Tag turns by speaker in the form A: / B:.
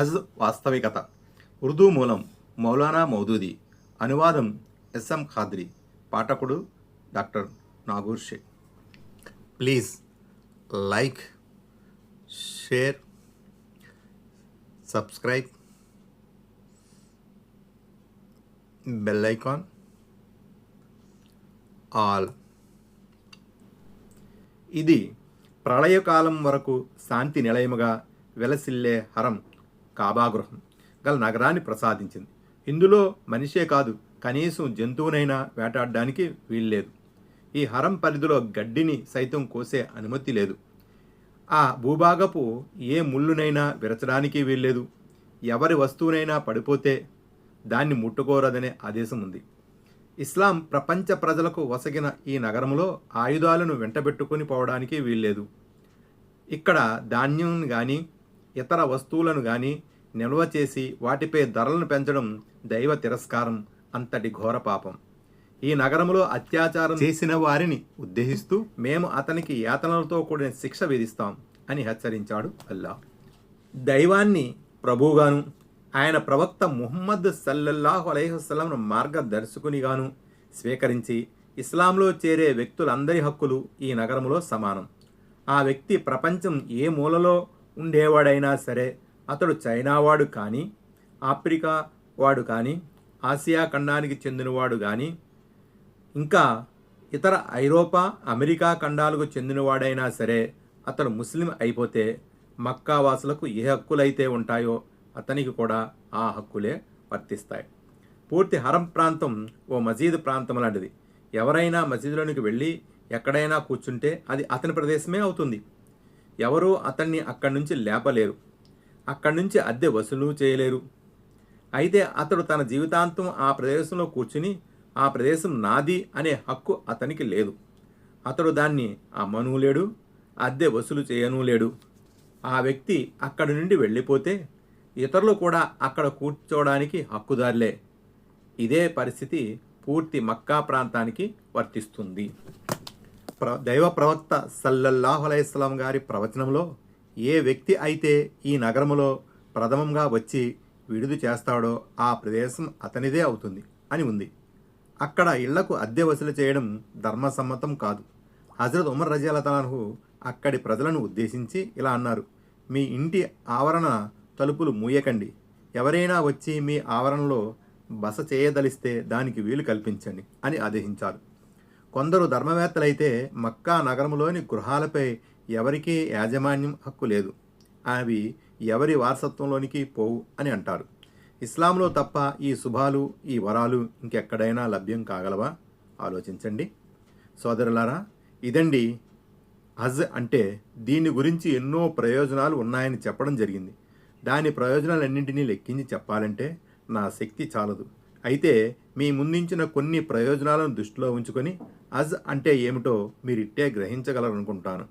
A: అజ్ వాస్తవికత. ఉర్దూ మూలం మౌలానా మౌదూది. అనువాదం ఎస్ఎం ఖాద్రి. పాఠకుడు doctor Nagoor Shaik. Please like, share, subscribe, bell icon, all. ఇది ప్రళయకాలం వరకు శాంతి నిలయముగా వెలసిల్లే హరం కాబాగృహం గల నగరాన్ని ప్రసాదించింది. ఇందులో మనిషే కాదు, కనీసం జంతువునైనా వేటాడడానికి వీల్లేదు. ఈ హరం పరిధిలో గడ్డిని సైతం కోసే అనుమతి లేదు. ఆ భూభాగపు ఏ ముళ్ళునైనా విరచడానికి వీల్లేదు. ఎవరి వస్తువునైనా పడిపోతే దాన్ని ముట్టుకోరదనే ఆదేశం ఉంది. ఇస్లాం ప్రపంచ ప్రజలకు వసగిన ఈ నగరంలో ఆయుధాలను వెంటబెట్టుకుని పోవడానికి వీల్లేదు. ఇక్కడ ధాన్యం కానీ ఇతర వస్తువులను కానీ నిల్వ చేసి వాటిపై ధరలను పెంచడం దైవ తిరస్కారం, అంతటి ఘోర పాపం. ఈ నగరంలో అత్యాచారం చేసిన వారిని ఉద్దేశిస్తూ మేము అతనికి యాతనలతో కూడిన శిక్ష విధిస్తాం అని హెచ్చరించాడు అల్లాహ్. దైవాన్ని ప్రభువుగాను ఆయన ప్రవక్త ముహమ్మద్ సల్లల్లాహు అలైహి వసల్లంను మార్గదర్శకునిగాను స్వీకరించి ఇస్లాంలో చేరే వ్యక్తులందరి హక్కులు ఈ నగరంలో సమానం. ఆ వ్యక్తి ప్రపంచం ఏ మూలలో ఉండేవాడైనా సరే, అతడు చైనావాడు కానీ, ఆఫ్రికా వాడు కానీ, ఆసియా ఖండానికి చెందినవాడు కానీ, ఇంకా ఇతర ఐరోపా, అమెరికా ఖండాలకు చెందినవాడైనా సరే, అతడు ముస్లిం అయిపోతే మక్కా వాసులకు ఏ హక్కులైతే ఉంటాయో అతనికి కూడా ఆ హక్కులే వర్తిస్తాయి. పూర్తి హరం ప్రాంతం ఓ మసీదు ప్రాంతం లాంటిది. ఎవరైనా మసీదులోనికి వెళ్ళి ఎక్కడైనా కూర్చుంటే అది అతని ప్రదేశమే అవుతుంది. ఎవరూ అతన్ని అక్కడి నుంచి లేపలేరు, అక్కడి నుంచి అద్దె వసూలు చేయలేరు. అయితే అతడు తన జీవితాంతం ఆ ప్రదేశంలో కూర్చుని ఆ ప్రదేశం నాది అనే హక్కు అతనికి లేదు. అతడు దాన్ని అమ్మనూ లేడు, అద్దె వసూలు చేయనూ లేడు. ఆ వ్యక్తి అక్కడి నుండి వెళ్ళిపోతే ఇతరులు కూడా అక్కడ కూర్చోవడానికి హక్కుదారులే. ఇదే పరిస్థితి పూర్తి మక్కా ప్రాంతానికి వర్తిస్తుంది. దైవ ప్రవక్త సల్లల్లాహు అలైహి వసల్లం గారి ప్రవచనంలో ఏ వ్యక్తి అయితే ఈ నగరంలో ప్రథమంగా వచ్చి విడుదల చేస్తాడో ఆ ప్రదేశం అతనిదే అవుతుంది అని ఉంది. అక్కడ ఇళ్లకు అద్దె వసూలు చేయడం ధర్మసమ్మతం కాదు. హజరత్ ఉమర్ రజియల్లాహు అన్హు అక్కడి ప్రజలను ఉద్దేశించి ఇలా అన్నారు: మీ ఇంటి ఆవరణ తలుపులు మూయకండి. ఎవరైనా వచ్చి మీ ఆవరణలో బస చేయదలిస్తే దానికి వీలు కల్పించండి అని ఆదేశించారు. కొందరు ధర్మవేత్తలైతే మక్కా నగరంలోని గృహాలపై ఎవరికీ యాజమాన్యం హక్కు లేదు, అవి ఎవరి వారసత్వంలోనికి పోవు అని అంటారు. ఇస్లాంలో తప్ప ఈ శుభాలు, ఈ వరాలు ఇంకెక్కడైనా లభ్యం కాగలవా? ఆలోచించండి సోదరులారా. ఇదండి హజ్ అంటే. దీని గురించి ఎన్నో ప్రయోజనాలు ఉన్నాయని చెప్పడం జరిగింది. దాని ప్రయోజనాలన్నింటినీ లెక్కించి చెప్పాలంటే నా శక్తి చాలదు. అయితే మీ ముందుంచిన కొన్ని ప్రయోజనాలను దృష్టిలో ఉంచుకొని హజ్ అంటే ఏమిటో మీరిట్టే గ్రహించగలరనుకుంటాను.